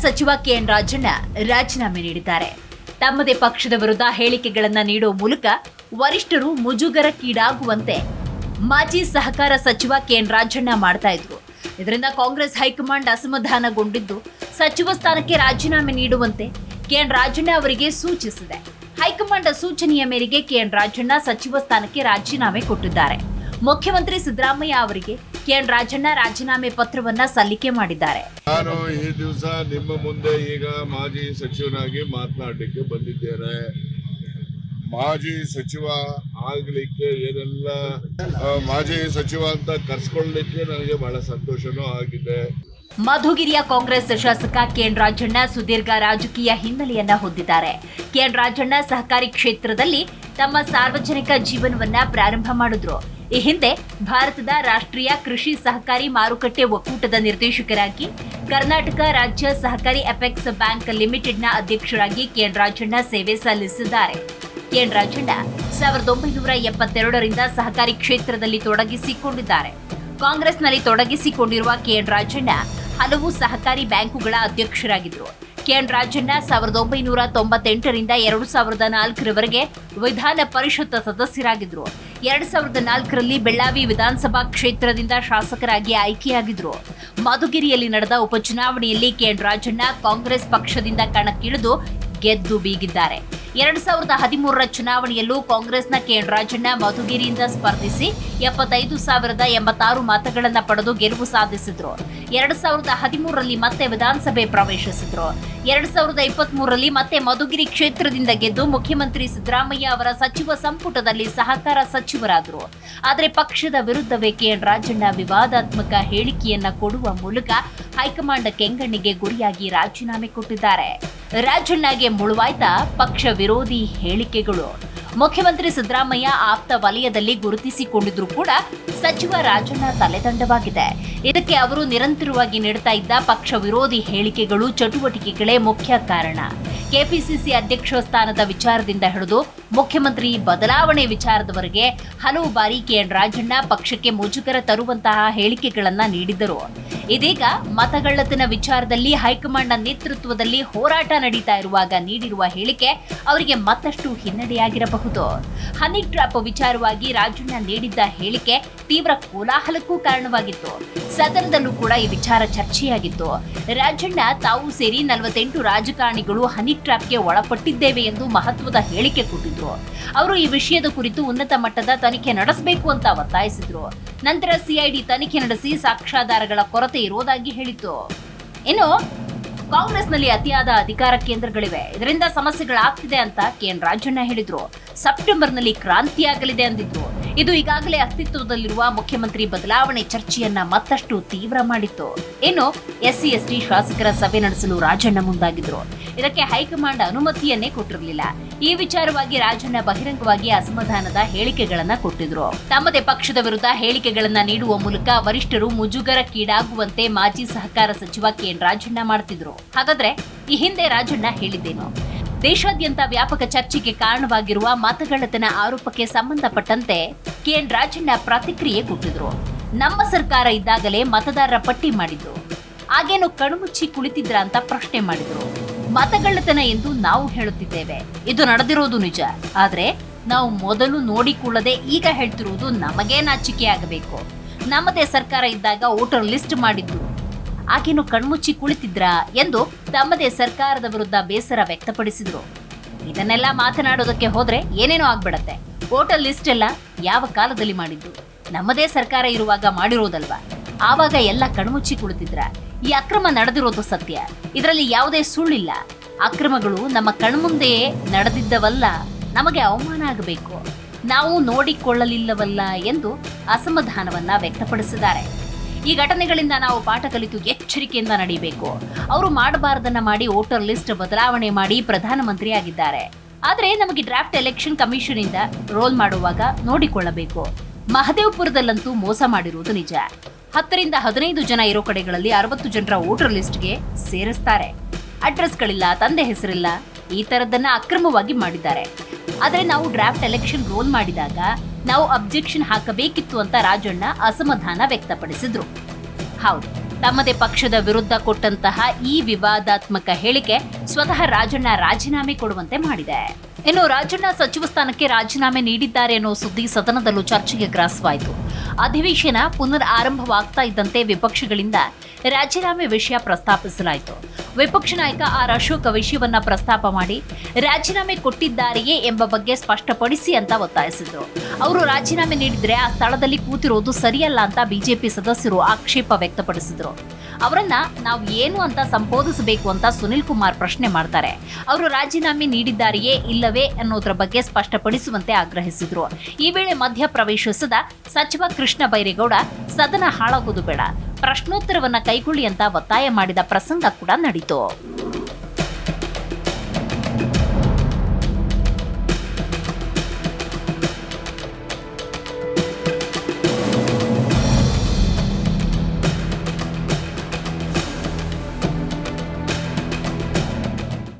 ಸಚಿವ ಕೆಎನ್ ರಾಜಣ್ಣ ರಾಜೀನಾಮೆ ನೀಡಿದ್ದಾರೆ. ತಮ್ಮದೇ ಪಕ್ಷದ ವಿರುದ್ಧ ಹೇಳಿಕೆಗಳನ್ನು ನೀಡುವ ಮೂಲಕ ವರಿಷ್ಠರು ಮುಜುಗರಕ್ಕೀಡಾಗುವಂತೆ ಮಾಜಿ ಸಹಕಾರ ಸಚಿವ ಕೆಎನ್ ರಾಜಣ್ಣ ಮಾಡ್ತಾ ಇದ್ರು. ಇದರಿಂದ ಕಾಂಗ್ರೆಸ್ ಹೈಕಮಾಂಡ್ ಅಸಮಾಧಾನಗೊಂಡಿದ್ದು ಸಚಿವ ಸ್ಥಾನಕ್ಕೆ ರಾಜೀನಾಮೆ ನೀಡುವಂತೆ ಕೆಎನ್ ರಾಜಣ್ಣ ಅವರಿಗೆ ಸೂಚಿಸಿದೆ. ಹೈಕಮಾಂಡ್ ಸೂಚನೆಯ ಮೇರೆಗೆ ಕೆಎನ್ ರಾಜಣ್ಣ ಸಚಿವ ಸ್ಥಾನಕ್ಕೆ ರಾಜೀನಾಮೆ ಕೊಟ್ಟಿದ್ದಾರೆ. ಮುಖ್ಯಮಂತ್ರಿ ಸಿದ್ದರಾಮಯ್ಯ ಅವರಿಗೆ ಕೆಎನ್ ರಾಜಣ್ಣ ರಾಜೀನಾಮೆ ಪತ್ರವನ್ನ ಸಲ್ಲಿಕೆ ಮಾಡಿದ್ದಾರೆ. ನಾನು ಈ ದಿವಸ ನಿಮ್ಮ ಮುಂದೆ ಈಗ ಮಾಜಿ ಸಚಿವನಾಗಿ ಮಾತನಾಡಲಿಕ್ಕೆ ಬಂದಿದ್ದೇನೆ. ಮಾಜಿ ಸಚಿವ ಆಗ್ಲಿಕ್ಕೆ ಏನೆಲ್ಲ ಮಾಜಿ ಸಚಿವ ಅಂತ ಕರ್ಸ್ಕೊಳ್ಳಲಿಕ್ಕೆ ನನಗೆ ಬಹಳ ಸಂತೋಷನೂ ಆಗಿದೆ. ಮಧುಗಿರಿಯ ಕಾಂಗ್ರೆಸ್ ಶಾಸಕ ಕೆಎನ್ ರಾಜಣ್ಣ ಸುದೀರ್ಘ ರಾಜಕೀಯ ಹಿನ್ನೆಲೆಯನ್ನ ಹೊಂದಿದ್ದಾರೆ. ಕೆಎನ್ ರಾಜಣ್ಣ ಸಹಕಾರಿ ಕ್ಷೇತ್ರದಲ್ಲಿ ತಮ್ಮ ಸಾರ್ವಜನಿಕ ಜೀವನವನ್ನ ಪ್ರಾರಂಭ ಮಾಡಿದ್ರು. ಈ ಹಿಂದೆ ಭಾರತದ ರಾಷ್ಟ್ರೀಯ ಕೃಷಿ ಸಹಕಾರಿ ಮಾರುಕಟ್ಟೆ ಒಕ್ಕೂಟದ ನಿರ್ದೇಶಕರಾಗಿ, ಕರ್ನಾಟಕ ರಾಜ್ಯ ಸಹಕಾರಿ ಅಪೆಕ್ಸ್ ಬ್ಯಾಂಕ್ ಲಿಮಿಟೆಡ್ನ ಅಧ್ಯಕ್ಷರಾಗಿ ಕೆಎನ್ ರಾಜಣ್ಣ ಸೇವೆ ಸಲ್ಲಿಸಿದ್ದಾರೆ. ಕೆಎನ್ ರಾಜಣ್ಣ 1972ರಿಂದ ಸಹಕಾರಿ ಕ್ಷೇತ್ರದಲ್ಲಿ ತೊಡಗಿಸಿಕೊಂಡಿದ್ದಾರೆ. ಕಾಂಗ್ರೆಸ್ನಲ್ಲಿ ತೊಡಗಿಸಿಕೊಂಡಿರುವ ಕೆಎನ್ ರಾಜಣ್ಣ ಹಲವು ಸಹಕಾರಿ ಬ್ಯಾಂಕುಗಳ ಅಧ್ಯಕ್ಷರಾಗಿದ್ದರು. ಕೆಎನ್ ರಾಜಣ್ಣ 1998ರಿಂದ 2004ರವರೆಗೆ ವಿಧಾನ ಪರಿಷತ್ ಸದಸ್ಯರಾಗಿದ್ದರು. 2004ರಲ್ಲಿ ಬೆಳ್ಳಾವಿ ವಿಧಾನಸಭಾ ಕ್ಷೇತ್ರದಿಂದ ಶಾಸಕರಾಗಿ ಆಯ್ಕೆಯಾಗಿದ್ದರು. ಮಧುಗಿರಿಯಲ್ಲಿ ನಡೆದ ಉಪಚುನಾವಣೆಯಲ್ಲಿ ಕೆಎನ್ ರಾಜಣ್ಣ ಕಾಂಗ್ರೆಸ್ ಪಕ್ಷದಿಂದ ಕಣಕ್ಕಿಳಿದು ಗೆದ್ದು ಬೀಗಿದ್ದಾರೆ. 2013ರ ಚುನಾವಣೆಯಲ್ಲೂ ಕಾಂಗ್ರೆಸ್ನ ಕೆಎನ್ ರಾಜಣ್ಣ ಮಧುಗಿರಿಯಿಂದ ಸ್ಪರ್ಧಿಸಿ 75,086 ಮತಗಳನ್ನು ಪಡೆದು ಗೆಲುವು ಸಾಧಿಸಿದ್ರು. 2013ರಲ್ಲಿ ಮತ್ತೆ ವಿಧಾನಸಭೆ ಪ್ರವೇಶಿಸಿದ್ರು. 2023ರಲ್ಲಿ ಮತ್ತೆ ಮಧುಗಿರಿ ಕ್ಷೇತ್ರದಿಂದ ಗೆದ್ದು ಮುಖ್ಯಮಂತ್ರಿ ಸಿದ್ದರಾಮಯ್ಯ ಅವರ ಸಚಿವ ಸಂಪುಟದಲ್ಲಿ ಸಹಕಾರ ಸಚಿವರಾದರು. ಆದರೆ ಪಕ್ಷದ ವಿರುದ್ಧವೇ ಕೆಎನ್ ರಾಜಣ್ಣ ವಿವಾದಾತ್ಮಕ ಹೇಳಿಕೆಯನ್ನ ಕೊಡುವ ಮೂಲಕ ಹೈಕಮಾಂಡ್ ಕೆಂಗಣ್ಣಿಗೆ ಗುರಿಯಾಗಿ ರಾಜೀನಾಮೆ ಕೊಟ್ಟಿದ್ದಾರೆ. ರಾಜಣ್ಣಗೆ ಮುಳುವಾಯ್ತಾ ಪಕ್ಷ ವಿರೋಧಿ ಹೇಳಿಕೆಗಳು. ಮುಖ್ಯಮಂತ್ರಿ ಸಿದ್ದರಾಮಯ್ಯ ಆಪ್ತ ವಲಯದಲ್ಲಿ ಗುರುತಿಸಿಕೊಂಡಿದ್ರು ಕೂಡ ಸಚಿವ ರಾಜಣ್ಣ ತಲೆದಂಡವಾಗಿದೆ. ಇದಕ್ಕೆ ಅವರು ನಿರಂತರವಾಗಿ ನೀಡುತ್ತಾ ಇದ್ದ ಪಕ್ಷ ವಿರೋಧಿ ಹೇಳಿಕೆಗಳು, ಚಟುವಟಿಕೆಗಳೇ ಮುಖ್ಯ ಕಾರಣ. ಕೆಪಿಸಿಸಿ ಅಧ್ಯಕ್ಷ ಸ್ಥಾನದ ವಿಚಾರದಿಂದ ಹಿಡಿದು ಮುಖ್ಯಮಂತ್ರಿ ಬದಲಾವಣೆ ವಿಚಾರದವರೆಗೆ ಹಲವು ಬಾರಿ ಕೆಎನ್ ರಾಜಣ್ಣ ಪಕ್ಷಕ್ಕೆ ಮುಜುಗರ ತರುವಂತಹ ಹೇಳಿಕೆಗಳನ್ನ ನೀಡಿದ್ದರು. ಇದೀಗ ಮತಗಳ್ಳತನ ವಿಚಾರದಲ್ಲಿ ಹೈಕಮಾಂಡ್ನ ನೇತೃತ್ವದಲ್ಲಿ ಹೋರಾಟ ನಡೀತಾ ಇರುವಾಗ ನೀಡಿರುವ ಹೇಳಿಕೆ ಅವರಿಗೆ ಮತ್ತಷ್ಟು ಹಿನ್ನಡೆಯಾಗಿರಬಹುದು. ಹನಿ ಟ್ರ್ಯಾಪ್ ವಿಚಾರವಾಗಿ ರಾಜಣ್ಣ ನೀಡಿದ್ದ ಹೇಳಿಕೆ ತೀವ್ರ ಕೋಲಾಹಲಕ್ಕೂ ಕಾರಣವಾಗಿತ್ತು. ಸದನದಲ್ಲೂ ಕೂಡ ಈ ವಿಚಾರ ಚರ್ಚೆಯಾಗಿತ್ತು. ರಾಜಣ್ಣ ತಾವು ಸೇರಿ 48 ರಾಜಕಾರಣಿಗಳು ಹನಿ ಟ್ರ್ಯಾಪ್ಗೆ ಒಳಪಟ್ಟಿದ್ದೇವೆ ಎಂದು ಮಹತ್ವದ ಹೇಳಿಕೆ ಕೊಟ್ಟಿದ್ರು. ಅವರು ಈ ವಿಷಯದ ಕುರಿತು ಉನ್ನತ ಮಟ್ಟದ ತನಿಖೆ ನಡೆಸಬೇಕು ಅಂತ ಒತ್ತಾಯಿಸಿದ್ರು. ನಂತರ ಸಿಐಡಿ ತನಿಖೆ ನಡೆಸಿ ಸಾಕ್ಷ್ಯಾಧಾರಗಳ ಕೊರತೆ ಇರೋದಾಗಿ ಹೇಳಿತ್ತು. ಇನ್ನು ಕಾಂಗ್ರೆಸ್ನಲ್ಲಿ ಅತಿಯಾದ ಅಧಿಕಾರ ಕೇಂದ್ರಗಳಿವೆ, ಇದರಿಂದ ಸಮಸ್ಯೆಗಳಾಗ್ತಿದೆ ಅಂತ ಕೆಎನ್ ರಾಜಣ್ಣ ಹೇಳಿದ್ರು. ಸೆಪ್ಟೆಂಬರ್ನಲ್ಲಿ ಕ್ರಾಂತಿಯಾಗಲಿದೆ ಅಂದಿದ್ರು. ಇದು ಈಗಾಗಲೇ ಅಸ್ತಿತ್ವದಲ್ಲಿರುವ ಮುಖ್ಯಮಂತ್ರಿ ಬದಲಾವಣೆ ಚರ್ಚೆಯನ್ನ ಮತ್ತಷ್ಟು ತೀವ್ರ ಮಾಡಿತ್ತು. ಇನ್ನು ಎಸ್ಸಿ ಎಸ್ಟಿ ಶಾಸಕರ ಸಭೆ ನಡೆಸಲು ರಾಜಣ್ಣ ಮುಂದಾಗಿದ್ರು. ಇದಕ್ಕೆ ಹೈಕಮಾಂಡ್ ಅನುಮತಿಯನ್ನೇ ಕೊಟ್ಟಿರಲಿಲ್ಲ. ಈ ವಿಚಾರವಾಗಿ ರಾಜಣ್ಣ ಬಹಿರಂಗವಾಗಿ ಅಸಮಾಧಾನದ ಹೇಳಿಕೆಗಳನ್ನ ಕೊಟ್ಟಿದ್ರು. ತಮ್ಮದೇ ಪಕ್ಷದ ವಿರುದ್ಧ ಹೇಳಿಕೆಗಳನ್ನ ನೀಡುವ ಮೂಲಕ ವರಿಷ್ಠರು ಮುಜುಗರಕ್ಕೀಡಾಗುವಂತೆ ಮಾಜಿ ಸಹಕಾರ ಸಚಿವ ಕೆಎನ್ ರಾಜಣ್ಣ ಮಾಡ್ತಿದ್ರು. ಹಾಗಾದ್ರೆ ಈ ಹಿಂದೆ ರಾಜಣ್ಣ ಹೇಳಿದ್ದೇನು? ದೇಶಾದ್ಯಂತ ವ್ಯಾಪಕ ಚರ್ಚೆಗೆ ಕಾರಣವಾಗಿರುವ ಮತಗಳ್ಳತನ ಆರೋಪಕ್ಕೆ ಸಂಬಂಧಪಟ್ಟಂತೆ ಕೆಎನ್ ರಾಜಣ್ಣ ಪ್ರತಿಕ್ರಿಯೆ ಕೊಟ್ಟಿದ್ರು. ನಮ್ಮ ಸರ್ಕಾರ ಇದ್ದಾಗಲೇ ಮತದಾರರ ಪಟ್ಟಿ ಮಾಡಿದ್ರು, ಆಗೇನು ಕಣ್ಮುಚ್ಚಿ ಕುಳಿತಿದ್ರ ಅಂತ ಪ್ರಶ್ನೆ ಮಾಡಿದ್ರು. ಮತಗಳ್ಳತನ ಎಂದು ನಾವು ಹೇಳುತ್ತಿದ್ದೇವೆ, ಇದು ನಡೆದಿರೋದು ನಿಜ. ಆದ್ರೆ ನಾವು ಮೊದಲು ನೋಡಿಕೊಳ್ಳದೆ ಈಗ ಹೇಳ್ತಿರುವುದು ನಮಗೇ ನಾಚಿಕೆ ಆಗಬೇಕು. ನಮ್ಮದೇ ಸರ್ಕಾರ ಇದ್ದಾಗ ವೋಟರ್ ಲಿಸ್ಟ್ ಮಾಡಿದ್ದು, ಆಗೇನು ಕಣ್ಮುಚ್ಚಿ ಕುಳಿತಿದ್ರಾ ಎಂದು ತಮ್ಮದೇ ಸರ್ಕಾರದ ವಿರುದ್ಧ ಬೇಸರ ವ್ಯಕ್ತಪಡಿಸಿದ್ರು. ಇದನ್ನೆಲ್ಲ ಮಾತನಾಡೋದಕ್ಕೆ ಹೋದ್ರೆ ಏನೇನೋ ಆಗ್ಬಿಡತ್ತೆ. ವೋಟರ್ ಲಿಸ್ಟ್ ಎಲ್ಲ ಯಾವ ಕಾಲದಲ್ಲಿ ಮಾಡಿದ್ದು? ನಮ್ಮದೇ ಸರ್ಕಾರ ಇರುವಾಗ ಮಾಡಿರೋದಲ್ವಾ? ಆವಾಗ ಎಲ್ಲ ಕಣ್ಮುಚ್ಚಿ ಕುಳಿತಿದ್ರ? ಈ ಅಕ್ರಮ ನಡೆದಿರೋದು ಸತ್ಯ, ಇದರಲ್ಲಿ ಯಾವುದೇ ಸುಳ್ಳಿಲ್ಲ. ಅಕ್ರಮಗಳು ನಮ್ಮ ಕಣ್ಮುಂದೆಯೇ ನಡೆದಿದ್ದವಲ್ಲ, ನಮಗೆ ಅವಮಾನ ಆಗಬೇಕು, ನಾವು ನೋಡಿಕೊಳ್ಳಲಿಲ್ಲವಲ್ಲ ಎಂದು ಅಸಮಾಧಾನವನ್ನ ವ್ಯಕ್ತಪಡಿಸಿದ್ದಾರೆ. ಈ ಘಟನೆಗಳಿಂದ ನಾವು ಪಾಠ ಕಲಿತು ಎಚ್ಚರಿಕೆಯಿಂದ ನಡೀಬೇಕು. ಅವರು ಮಾಡಬಾರದನ್ನ ಮಾಡಿ ವೋಟರ್ ಲಿಸ್ಟ್ ಬದಲಾವಣೆ ಮಾಡಿ ಪ್ರಧಾನಮಂತ್ರಿ ಆಗಿದ್ದಾರೆ. ಆದ್ರೆ ನಮಗೆ ಡ್ರಾಫ್ಟ್ ಎಲೆಕ್ಷನ್ ಕಮಿಷನ್ ಇಂದ ರೋಲ್ ಮಾಡುವಾಗ ನೋಡಿಕೊಳ್ಳಬೇಕು. ಮಹದೇವಪುರದಲ್ಲಂತೂ ಮೋಸ ಮಾಡಿರುವುದು ನಿಜ. 10ರಿಂದ 15 ಜನ ಇರೋ ಕಡೆಗಳಲ್ಲಿ 60 ಜನರ ವೋಟರ್ ಲಿಸ್ಟ್ಗೆ ಸೇರಿಸ್ತಾರೆ. ಅಡ್ರೆಸ್ಗಳಿಲ್ಲ, ತಂದೆ ಹೆಸರಿಲ್ಲ, ಈ ತರದನ್ನ ಅಕ್ರಮವಾಗಿ ಮಾಡಿದ್ದಾರೆ. ಆದ್ರೆ ನಾವು ಡ್ರಾಫ್ಟ್ ಎಲೆಕ್ಷನ್ ರೋಲ್ ಮಾಡಿದಾಗ ನಾವು ಅಬ್ಜೆಕ್ಷನ್ ಹಾಕಬೇಕಿತ್ತು ಅಂತ ರಾಜಣ್ಣ ಅಸಮಾಧಾನ ವ್ಯಕ್ತಪಡಿಸಿದ್ರು. ಹೌದು, ತಮ್ಮದೇ ಪಕ್ಷದ ವಿರುದ್ಧ ಕೊಟ್ಟಂತಹ ಈ ವಿವಾದಾತ್ಮಕ ಹೇಳಿಕೆ ಸ್ವತಃ ರಾಜಣ್ಣ ರಾಜೀನಾಮೆ ಕೊಡುವಂತೆ ಮಾಡಿದೆ. ಇನ್ನು ರಾಜಣ್ಣ ಸಚಿವ ಸ್ಥಾನಕ್ಕೆ ರಾಜೀನಾಮೆ ನೀಡಿದ್ದಾರೆ ಅನ್ನೋ ಸುದ್ದಿ ಸದನದಲ್ಲೂ ಚರ್ಚೆಗೆ ಗ್ರಾಸವಾಯಿತು. ಅಧಿವೇಶನ ಪುನರ್ ಆರಂಭವಾಗ್ತಾ ಇದ್ದಂತೆ ವಿಪಕ್ಷಗಳಿಂದ ರಾಜೀನಾಮೆ ವಿಷಯ ಪ್ರಸ್ತಾಪಿಸಲಾಯಿತು. ವಿಪಕ್ಷ ನಾಯಕ ಆರ್ ಅಶೋಕ್ ವಿಷಯವನ್ನ ಪ್ರಸ್ತಾಪ ಮಾಡಿ ರಾಜೀನಾಮೆ ಕೊಟ್ಟಿದ್ದಾರೆಯೇ ಎಂಬ ಬಗ್ಗೆ ಸ್ಪಷ್ಟಪಡಿಸಿ ಅಂತ ಒತ್ತಾಯಿಸಿದ್ರು. ಅವರು ರಾಜೀನಾಮೆ ನೀಡಿದ್ರೆ ಆ ಸ್ಥಳದಲ್ಲಿ ಕೂತಿರೋದು ಸರಿಯಲ್ಲ ಅಂತ ಬಿಜೆಪಿ ಸದಸ್ಯರು ಆಕ್ಷೇಪ ವ್ಯಕ್ತಪಡಿಸಿದ್ರು. ಅವರನ್ನ ನಾವು ಏನು ಅಂತ ಸಂಬೋಧಿಸಬೇಕು ಅಂತ ಸುನಿಲ್ ಕುಮಾರ್ ಪ್ರಶ್ನೆ ಮಾಡ್ತಾರೆ. ಅವರು ರಾಜೀನಾಮೆ ನೀಡಿದ್ದಾರೆಯೇ ಇಲ್ಲವೇ ಅನ್ನೋದ್ರ ಬಗ್ಗೆ ಸ್ಪಷ್ಟಪಡಿಸುವಂತೆ ಆಗ್ರಹಿಸಿದ್ರು. ಈ ವೇಳೆ ಮಧ್ಯ ಪ್ರವೇಶಿಸಿದ ಸಚಿವ ಕೃಷ್ಣ ಬೈರೇಗೌಡ ಸದನ ಹಾಳಾಗೋದು ಬೇಡ, ಪ್ರಶ್ನೋತ್ತರವನ್ನ ಕೈಗೊಳ್ಳಿ ಅಂತ ಒತ್ತಾಯ ಮಾಡಿದ ಪ್ರಸಂಗ ಕೂಡ ನಡೀತು.